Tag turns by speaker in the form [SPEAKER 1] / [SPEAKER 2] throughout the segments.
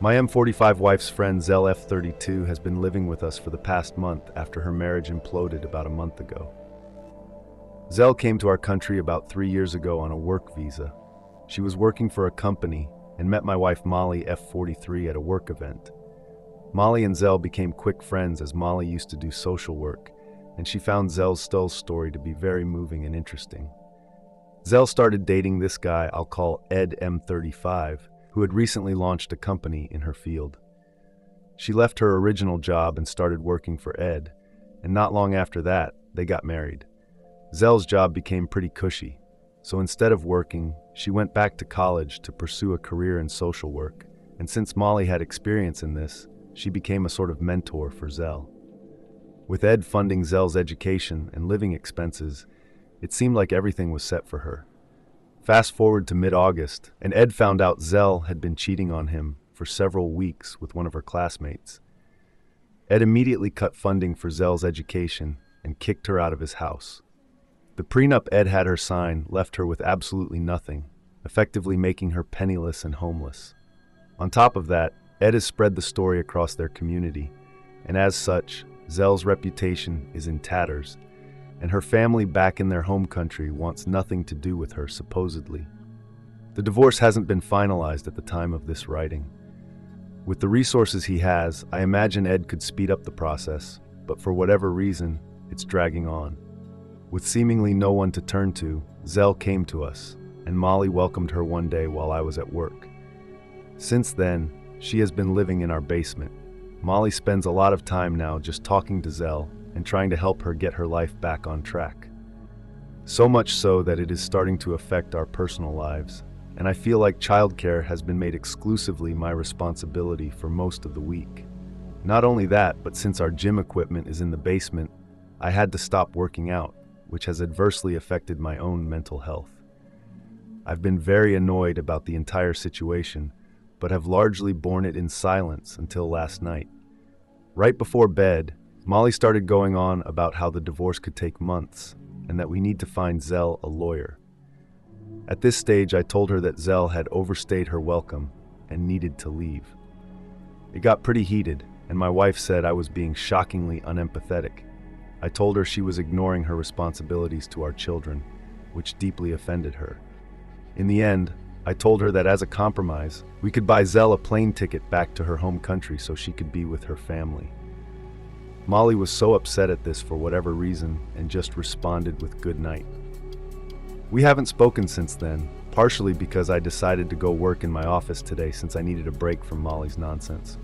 [SPEAKER 1] My M45 wife's friend Zell F32 has been living with us for the past month after her marriage imploded about a month ago. Zell came to our country about 3 years ago on a work visa. She was working for a company and met my wife Molly F43 at a work event. Molly and Zell became quick friends as Molly used to do social work, and she found Zell's story to be very moving and interesting. Zell started dating this guy I'll call Ed M35, who had recently launched a company in her field. She left her original job and started working for Ed, and not long after that, they got married. Zell's job became pretty cushy, so instead of working, she went back to college to pursue a career in social work, and since Molly had experience in this, she became a sort of mentor for Zell. With Ed funding Zell's education and living expenses, it seemed like everything was set for her. Fast forward to mid-August, and Ed found out Zell had been cheating on him for several weeks with one of her classmates. Ed immediately cut funding for Zell's education and kicked her out of his house. The prenup Ed had her sign left her with absolutely nothing, effectively making her penniless and homeless. On top of that, Ed has spread the story across their community, and as such, Zell's reputation is in tatters, and her family back in their home country wants nothing to do with her, supposedly. The divorce hasn't been finalized at the time of this writing. With the resources he has, I imagine Ed could speed up the process, but for whatever reason, it's dragging on. With seemingly no one to turn to, Zell came to us, and Molly welcomed her one day while I was at work. Since then, she has been living in our basement. Molly spends a lot of time now just talking to Zell and trying to help her get her life back on track. So much so that it is starting to affect our personal lives, and I feel like childcare has been made exclusively my responsibility for most of the week. Not only that, but since our gym equipment is in the basement, I had to stop working out, which has adversely affected my own mental health. I've been very annoyed about the entire situation, but have largely borne it in silence until last night. Right before bed, Molly started going on about how the divorce could take months and that we need to find Zell a lawyer. At this stage, I told her that Zell had overstayed her welcome and needed to leave. It got pretty heated, and my wife said I was being shockingly unempathetic. I told her she was ignoring her responsibilities to our children, which deeply offended her. In the end, I told her that as a compromise, we could buy Zell a plane ticket back to her home country so she could be with her family. Molly was so upset at this for whatever reason and just responded with good night. We haven't spoken since then, partially because I decided to go work in my office today since I needed a break from Molly's nonsense.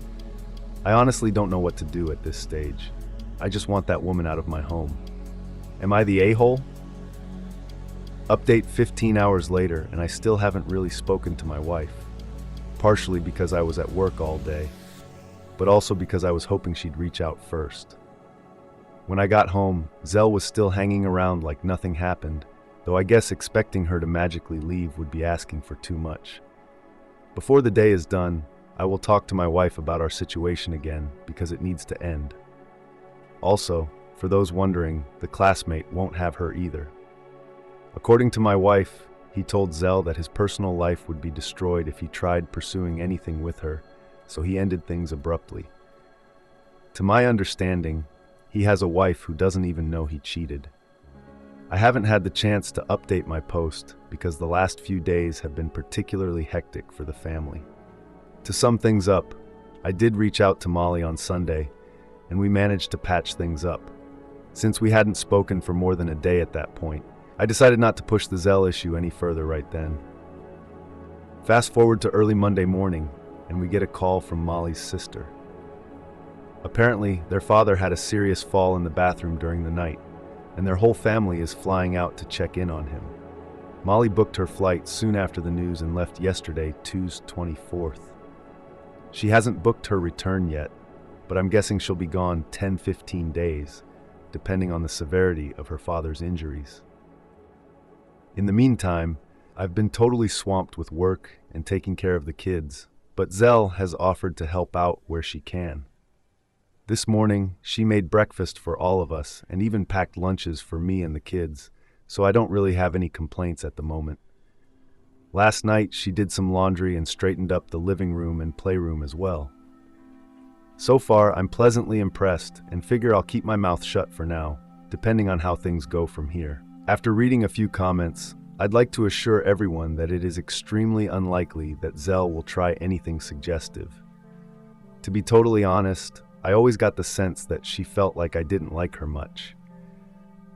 [SPEAKER 1] I honestly don't know what to do at this stage. I just want that woman out of my home. Am I the a-hole? Update 15 hours later, and I still haven't really spoken to my wife. Partially because I was at work all day, but also because I was hoping she'd reach out first. When I got home, Zell was still hanging around like nothing happened, though I guess expecting her to magically leave would be asking for too much. Before the day is done, I will talk to my wife about our situation again because it needs to end. Also, for those wondering, the classmate won't have her either. According to my wife, he told Zell that his personal life would be destroyed if he tried pursuing anything with her, so he ended things abruptly. To my understanding, he has a wife who doesn't even know he cheated. I haven't had the chance to update my post because the last few days have been particularly hectic for the family. To sum things up, I did reach out to Molly on Sunday, and we managed to patch things up. Since we hadn't spoken for more than a day at that point, I decided not to push the Zell issue any further right then. Fast forward to early Monday morning, and we get a call from Molly's sister. Apparently, their father had a serious fall in the bathroom during the night, and their whole family is flying out to check in on him. Molly booked her flight soon after the news and left yesterday, Tuesday 24th. She hasn't booked her return yet, but I'm guessing she'll be gone 10-15 days, depending on the severity of her father's injuries. In the meantime, I've been totally swamped with work and taking care of the kids, but Zell has offered to help out where she can. This morning, she made breakfast for all of us and even packed lunches for me and the kids, so I don't really have any complaints at the moment. Last night, she did some laundry and straightened up the living room and playroom as well. So far, I'm pleasantly impressed and figure I'll keep my mouth shut for now, depending on how things go from here. After reading a few comments, I'd like to assure everyone that it is extremely unlikely that Zell will try anything suggestive. To be totally honest, I always got the sense that she felt like I didn't like her much.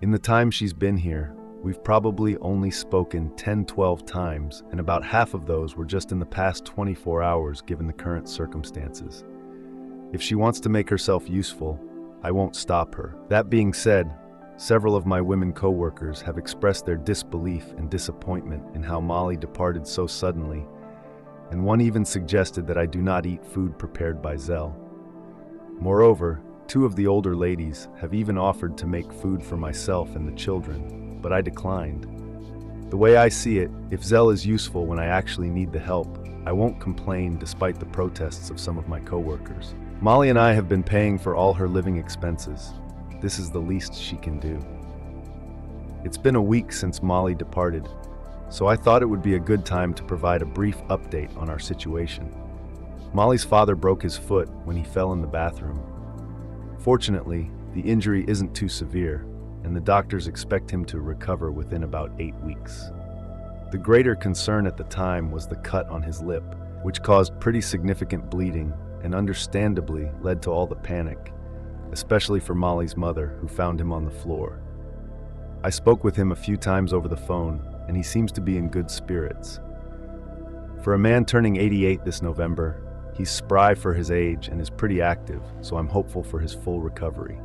[SPEAKER 1] In the time she's been here, we've probably only spoken 10-12 times, and about half of those were just in the past 24 hours given the current circumstances. If she wants to make herself useful, I won't stop her. That being said, several of my women co-workers have expressed their disbelief and disappointment in how Molly departed so suddenly, and one even suggested that I do not eat food prepared by Zell. Moreover, 2 of the older ladies have even offered to make food for myself and the children, but I declined. The way I see it, if Zell is useful when I actually need the help, I won't complain despite the protests of some of my co-workers. Molly and I have been paying for all her living expenses. This is the least she can do. It's been a week since Molly departed, so I thought it would be a good time to provide a brief update on our situation. Molly's father broke his foot when he fell in the bathroom. Fortunately, the injury isn't too severe, and the doctors expect him to recover within about 8 weeks. The greater concern at the time was the cut on his lip, which caused pretty significant bleeding and understandably led to all the panic, especially for Molly's mother, who found him on the floor. I spoke with him a few times over the phone, and he seems to be in good spirits. For a man turning 88 this November, he's spry for his age and is pretty active, so I'm hopeful for his full recovery.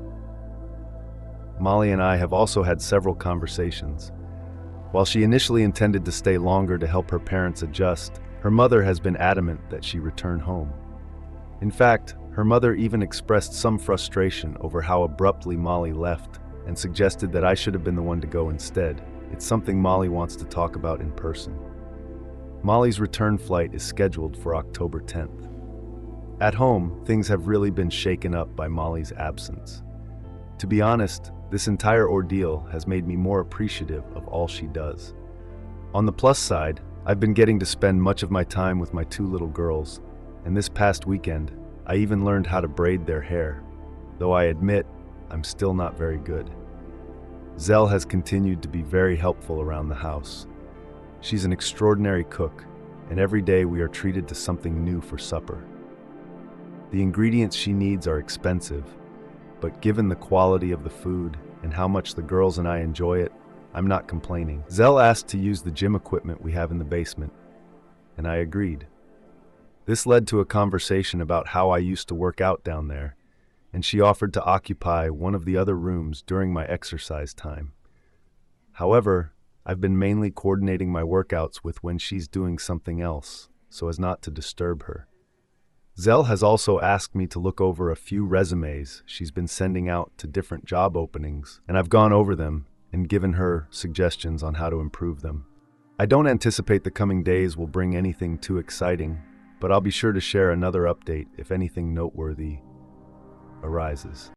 [SPEAKER 1] Molly and I have also had several conversations. While she initially intended to stay longer to help her parents adjust, her mother has been adamant that she return home. In fact, her mother even expressed some frustration over how abruptly Molly left and suggested that I should have been the one to go instead. It's something Molly wants to talk about in person. Molly's return flight is scheduled for October 10th. At home, things have really been shaken up by Molly's absence. To be honest, this entire ordeal has made me more appreciative of all she does. On the plus side, I've been getting to spend much of my time with my 2 little girls, and this past weekend, I even learned how to braid their hair, though I admit I'm still not very good. Zell has continued to be very helpful around the house. She's an extraordinary cook, and every day we are treated to something new for supper. The ingredients she needs are expensive, but given the quality of the food and how much the girls and I enjoy it, I'm not complaining. Zell asked to use the gym equipment we have in the basement, and I agreed. This led to a conversation about how I used to work out down there, and she offered to occupy one of the other rooms during my exercise time. However, I've been mainly coordinating my workouts with when she's doing something else, so as not to disturb her. Zell has also asked me to look over a few resumes she's been sending out to different job openings, and I've gone over them and given her suggestions on how to improve them. I don't anticipate the coming days will bring anything too exciting, but I'll be sure to share another update if anything noteworthy arises.